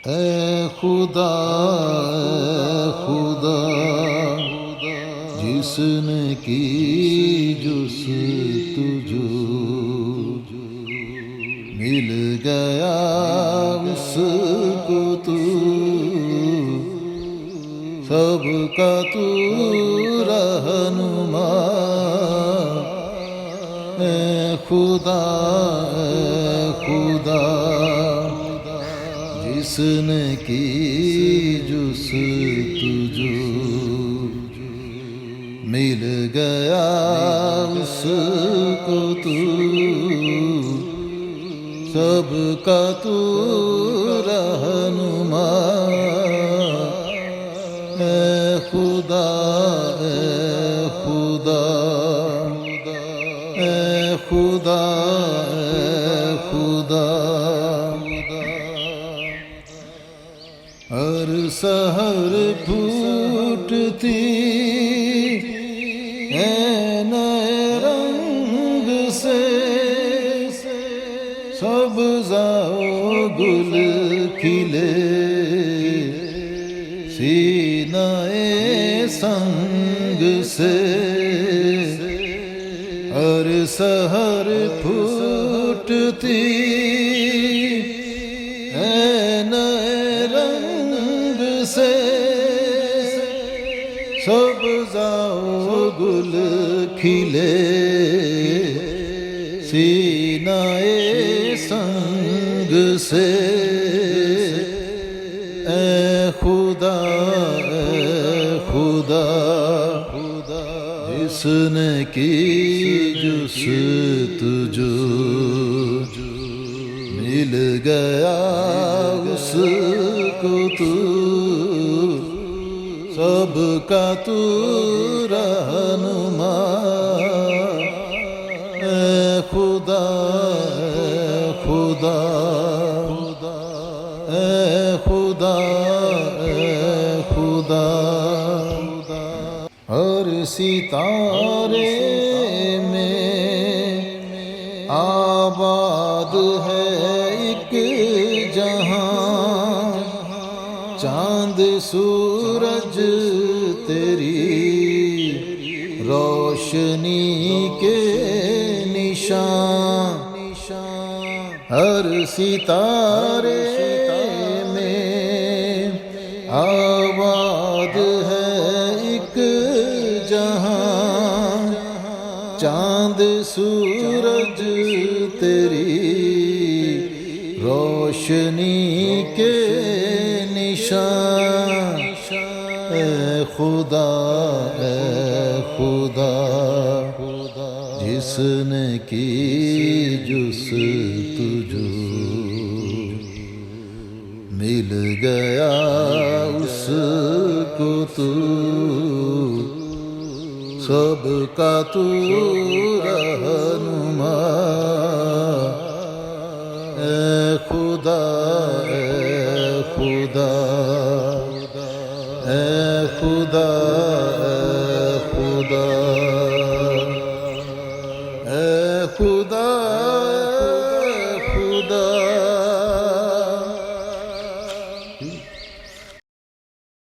ऐ खुदा जिसने की जुस्तजू मिल गया उसको तू सबका तू रहनुमा। ऐ खुदा जिसने की जुस्तजू मिल गया उसको तू सबका तू रहनुमा। ऐ खुदा हर सहर फूटती है नए रंग से सब्ज़ाओ गुल खिले सीनाए संग से। हर सहर फूटती है नए रंग से सब्ज़ाओ गुल खिले सीनाए संग से। ऐ खुदा जिसने की जुस्तजू मिल गया उसको तू सबका तू रहनुमा। ऐ खुदा हर सितारे में आबाद है एक जहां चांद सूरज तेरी रोशनी के निशान। हर सितारे में आबाद है एक जहां चांद सूरज तेरी रोशनी के निशान। ऐ खुदा जिसने की जुस्तजू मिल गया उसको तू सबका तू रहनुमा।